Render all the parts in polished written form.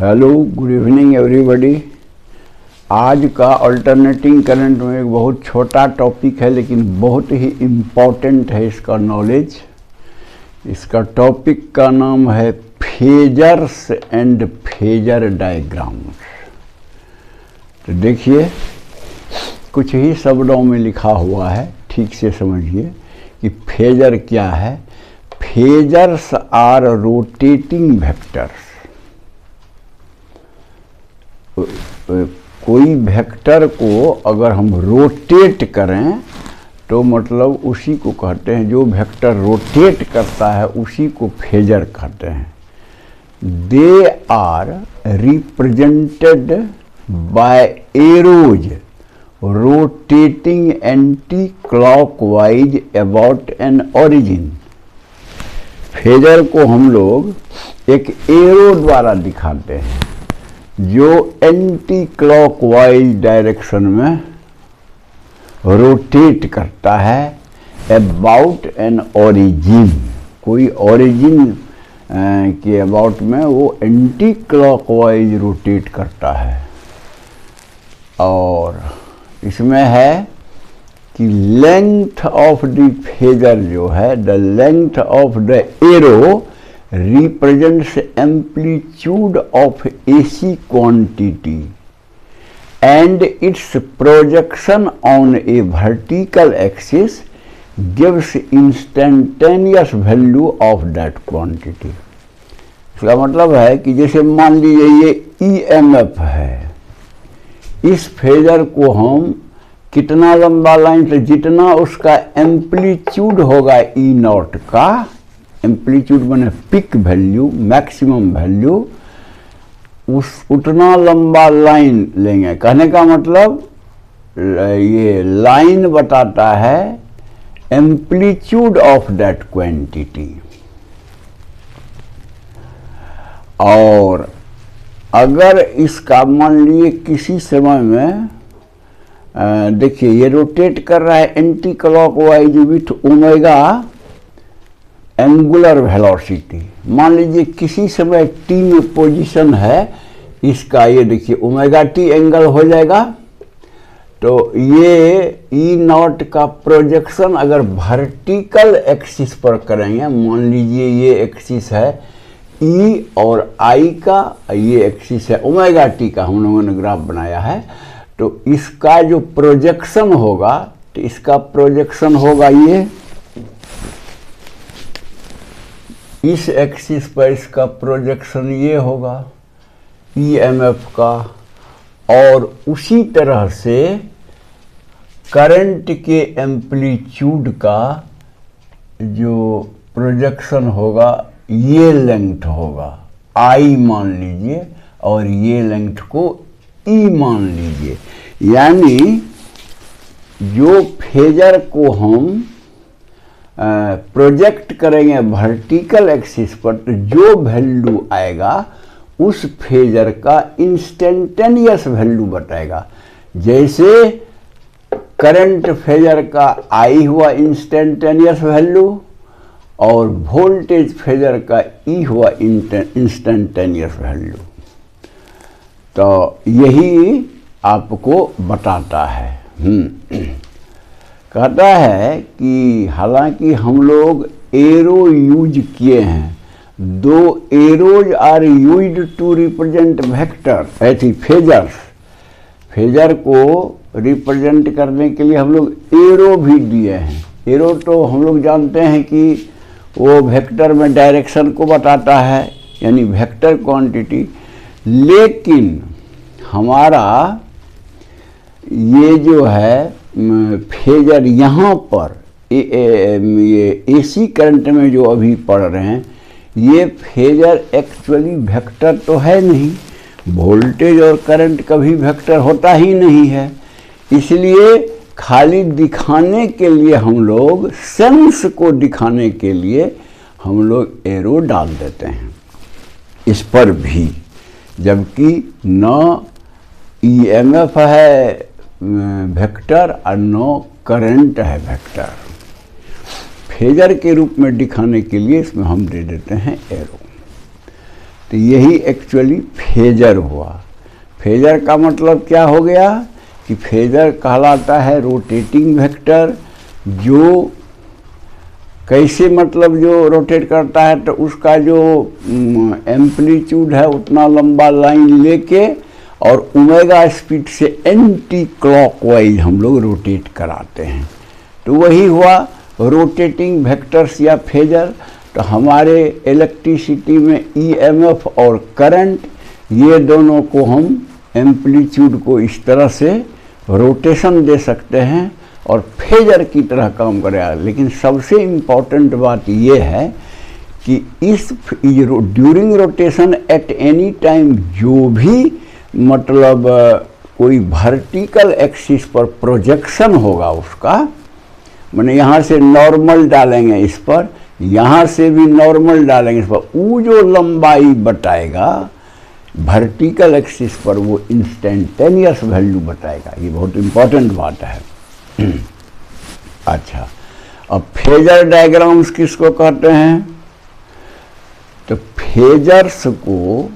Hello, good evening everybody. आज का alternating current में एक बहुत छोटा टॉपिक है, लेकिन बहुत ही इम्पोर्टेंट है इसका नॉलेज। इसका टॉपिक का नाम है फेजर्स एंड फेजर डायग्राम्स। तो देखिए, कुछ ही शब्दों में लिखा हुआ है, ठीक से समझिए कि फेजर क्या है। Phasors are rotating vectors. कोई वेक्टर को अगर हम रोटेट करें तो मतलब उसी को कहते हैं, जो वेक्टर रोटेट करता है उसी को फेजर कहते हैं। They are represented by arrows rotating anti clockwise about an origin. Phasor को हम लोग एक एरो द्वारा दिखाते हैं जो एंटी क्लॉकवाइज डायरेक्शन में रोटेट करता है अबाउट एन ओरिजिन। कोई ओरिजिन के अबाउट में वो एंटी क्लॉकवाइज रोटेट करता है। और इसमें है कि लेंथ ऑफ द फेजर जो है, the length of the arrow represents amplitude of AC quantity and its projection on a vertical axis gives instantaneous value of that quantity। इसका मतलब है कि जैसे मान लीजिए ये EMF है, इस फेजर को हम कितना लंबा लाइन से, जितना उसका एम्पलीट्यूड होगा E नॉट का, एम्पलीट्यूड माने पिक वैल्यू, मैक्सिमम वैल्यू, उतना लंबा लाइन लेंगे। कहने का मतलब ये लाइन बताता है एम्पलीट्यूड ऑफ दैट क्वांटिटी। और अगर इसका मान लीजिए किसी समय में देखिए ये रोटेट कर रहा है anti clockwise with omega angular velocity. मान लीजिए किसी समय टी में पोजीशन है इसका, ये देखिए ओमेगा टी एंगल हो जाएगा। तो ये ई नॉट का प्रोजेक्शन अगर वर्टिकल एक्सिस पर करेंगे, मान लीजिए ये एक्सिस है ई और आई का, ये एक्सिस है ओमेगा टी का, हम लोगों ने ग्राफ बनाया है। तो इसका जो प्रोजेक्शन होगा, तो इसका प्रोजेक्शन होगा ये इस एक्सिस पर, इसका प्रोजेक्शन ये होगा EMF का। और उसी तरह से करंट के एम्पलीट्यूड का जो प्रोजेक्शन होगा, ये लेंथ होगा I मान लीजिए, और ये लेंथ को E मान लीजिए। यानी जो फेजर को हम प्रोजेक्ट करेंगे वर्टिकल एक्सिस पर, तो जो वैल्यू आएगा उस फेजर का इंस्टेंटेनियस वैल्यू बताएगा। जैसे करंट फेजर का आई हुआ इंस्टेंटेनियस वैल्यू, और वोल्टेज फेजर का ई हुआ इंस्टेंटेनियस वैल्यू। तो यही आपको बताता है। कहता है कि हालांकि हम लोग एरो यूज किए हैं, दो arrows are used to represent vector, ऐसी फेजर्स। फेजर को रिप्रेजेंट करने के लिए हम लोग एरो भी दिए हैं। एरो तो हम लोग जानते हैं कि वो वेक्टर में डायरेक्शन को बताता है, यानी वेक्टर क्वांटिटी। लेकिन हमारा ये जो है फेजर यहाँ पर ये AC करंट में जो अभी पढ़ रहे हैं, ये फेजर एक्चुअली वेक्टर तो है नहीं। वोल्टेज और करंट कभी वेक्टर होता ही नहीं है। इसलिए खाली दिखाने के लिए हम लोग, सेंस को दिखाने के लिए हम लोग एरो डाल देते हैं इस पर भी, जबकि न EMF है वेक्टर और नो करंट है वेक्टर। फेजर के रूप में दिखाने के लिए इसमें हम दे देते हैं एरो। तो यही एक्चुअली फेजर हुआ। फेजर का मतलब क्या हो गया कि फेजर कहलाता है रोटेटिंग वेक्टर, जो कैसे मतलब जो रोटेट करता है तो उसका जो एम्पलीट्यूड है उतना लंबा लाइन लेके और ओमेगा स्पीड से एंटी क्लॉकवाइज हम लोग रोटेट कराते हैं, तो वही हुआ रोटेटिंग वेक्टर्स या फेजर। तो हमारे इलेक्ट्रिसिटी में ईएमएफ और करंट, ये दोनों को हम एम्पलीट्यूड को इस तरह से रोटेशन दे सकते हैं और फेजर की तरह काम करेगा। लेकिन सबसे इम्पॉर्टेंट बात ये है कि इस during rotation at any time जो भी मतलब कोई वर्टिकल एक्सिस पर प्रोजेक्शन होगा उसका, माने यहाँ से नॉर्मल डालेंगे इस पर, यहाँ से भी नॉर्मल डालेंगे इस पर, वो जो लंबाई बताएगा वर्टिकल एक्सिस पर वो इंस्टेंटेनियस वैल्यू बताएगा। ये बहुत इम्पोर्टेंट बात है। अच्छा, अब फेजर डायग्राम्स किसको कहते हैं? तो फेजर्स को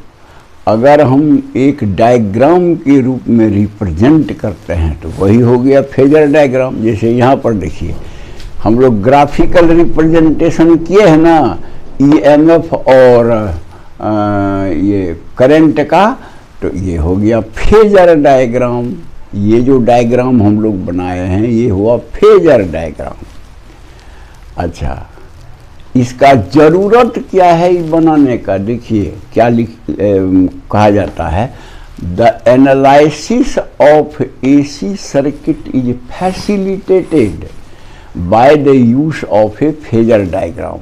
अगर हम एक डायग्राम के रूप में रिप्रेजेंट करते हैं तो वही हो गया फेजर डायग्राम। जैसे यहाँ पर देखिए हम लोग ग्राफिकल रिप्रेजेंटेशन किए हैं ना ईएमएफ और ये करंट का, तो ये हो गया फेजर डायग्राम। ये जो डायग्राम हम लोग बनाए हैं ये हुआ फेजर डायग्राम। अच्छा, इसका ज़रूरत क्या है ये बनाने का? देखिए क्या कहा जाता है, the analysis of AC circuit is facilitated by the use of A phasor diagram.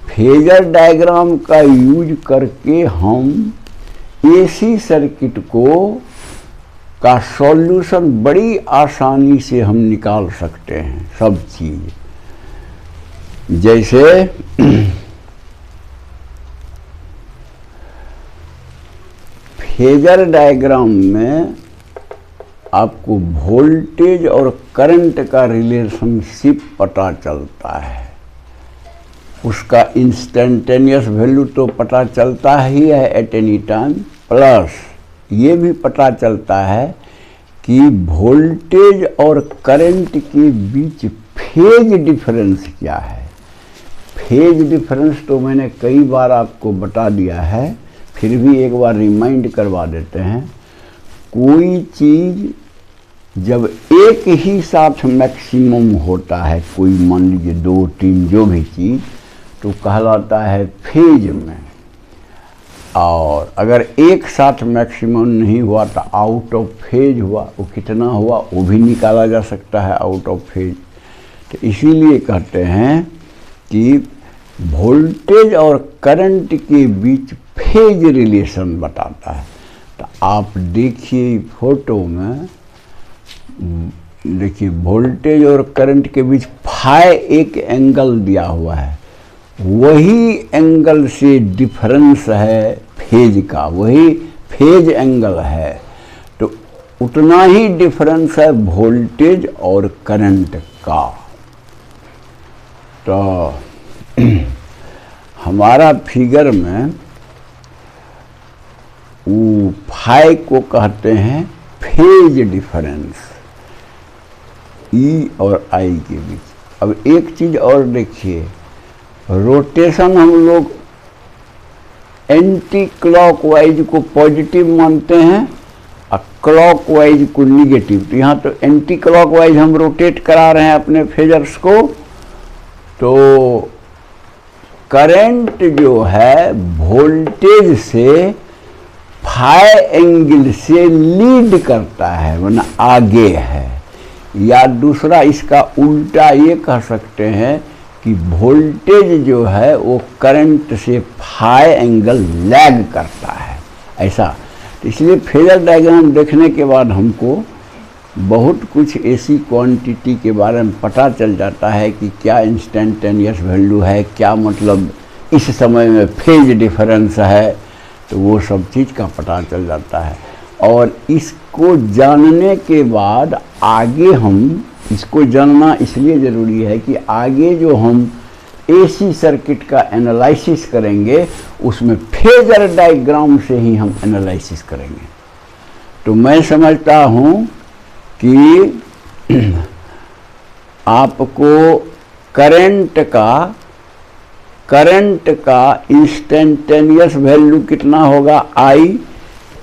Phasor diagram का यूज करके हम एसी सर्किट का सॉल्यूशन बड़ी आसानी से हम निकाल सकते हैं सब चीज़। जैसे फेजर डायग्राम में आपको वोल्टेज और करंट का रिलेशनशिप पता चलता है, उसका इंस्टेंटेनियस वैल्यू तो पता चलता ही है एट एनी टाइम, प्लस ये भी पता चलता है कि वोल्टेज और करंट के बीच फेज डिफरेंस क्या है। फेज डिफरेंस तो मैंने कई बार आपको बता दिया है, फिर भी एक बार रिमाइंड करवा देते हैं। कोई चीज़ जब एक ही साथ मैक्सिमम होता है, कोई मान लीजिए 2, 3 जो भी चीज़, तो कहलाता है फेज में। और अगर एक साथ मैक्सिमम नहीं हुआ तो आउट ऑफ फेज हुआ। वो कितना हुआ वो भी निकाला जा सकता है आउट ऑफ फेज। तो इसीलिए कहते हैं कि वोल्टेज और करंट के बीच फेज रिलेशन बताता है। तो आप देखिए फोटो में, देखिए वोल्टेज और करंट के बीच फाई एक एंगल दिया हुआ है, वही एंगल से डिफरेंस है फेज का, वही फेज एंगल है। तो उतना ही डिफरेंस है वोल्टेज और करंट का। तो हमारा फिगर में वो फाई को कहते हैं फेज डिफरेंस, ई और आई के बीच। अब एक चीज़ और देखिए, रोटेशन हम लोग एंटी क्लॉकवाइज को पॉजिटिव मानते हैं और क्लॉकवाइज को निगेटिव। तो यहाँ तो एंटी क्लॉकवाइज हम रोटेट करा रहे हैं अपने फेजर्स को। तो करंट जो है वोल्टेज से फाई एंगल से लीड करता है, वरना आगे है। या दूसरा इसका उल्टा ये कह सकते हैं कि वोल्टेज जो है वो करंट से फाई एंगल लैग करता है, ऐसा। तो इसलिए फेजर डायग्राम देखने के बाद हमको बहुत कुछ ऐसी क्वांटिटी के बारे में पता चल जाता है कि क्या इंस्टेंटेनियस वैल्यू है, क्या मतलब इस समय में फेज डिफरेंस है, तो वो सब चीज़ का पता चल जाता है। और इसको जानने के बाद आगे हम, इसको जानना इसलिए ज़रूरी है कि आगे जो हम एसी सर्किट का एनालिसिस करेंगे उसमें फेजर डायग्राम से ही हम एनालिसिस करेंगे। तो मैं समझता हूं कि आपको करंट का इंस्टेंटेनियस वैल्यू कितना होगा आई,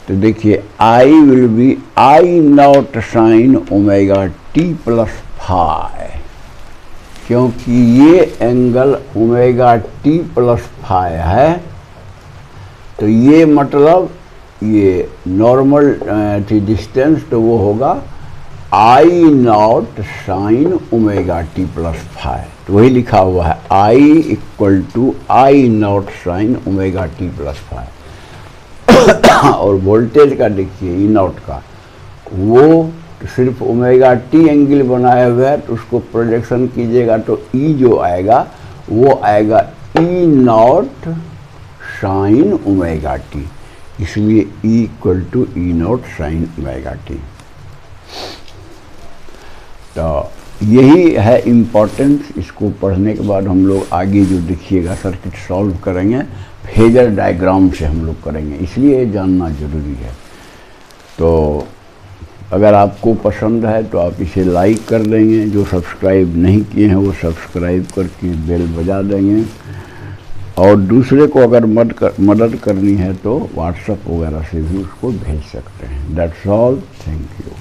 तो देखिए I will be I naught sine omega t plus phi, क्योंकि ये angle omega t plus phi है, तो ये मतलब ये नॉर्मल थी डिस्टेंस, तो वो होगा I naught sine omega t plus phi. तो वही लिखा हुआ है I equal to I naught sine omega t plus phi. और वोल्टेज का देखिए ई नॉट का, वो तो सिर्फ ओमेगा टी एंगल बनाया हुआ है, तो उसको प्रोजेक्शन कीजिएगा तो ई जो आएगा वो आएगा E naught sine omega t, इसलिए E equal to E naught sine omega t. तो यही है इम्पोर्टेंस। इसको पढ़ने के बाद हम लोग आगे जो देखिएगा सर्किट सॉल्व करेंगे फेजर डायग्राम से हम लोग करेंगे, इसलिए ये जानना जरूरी है। तो अगर आपको पसंद है तो आप इसे लाइक कर देंगे, जो सब्सक्राइब नहीं किए हैं वो सब्सक्राइब करके बेल बजा देंगे, और दूसरे को अगर मदद करनी है तो व्हाट्सएप वगैरह से भी उसको भेज सकते हैं। That's all, thank you.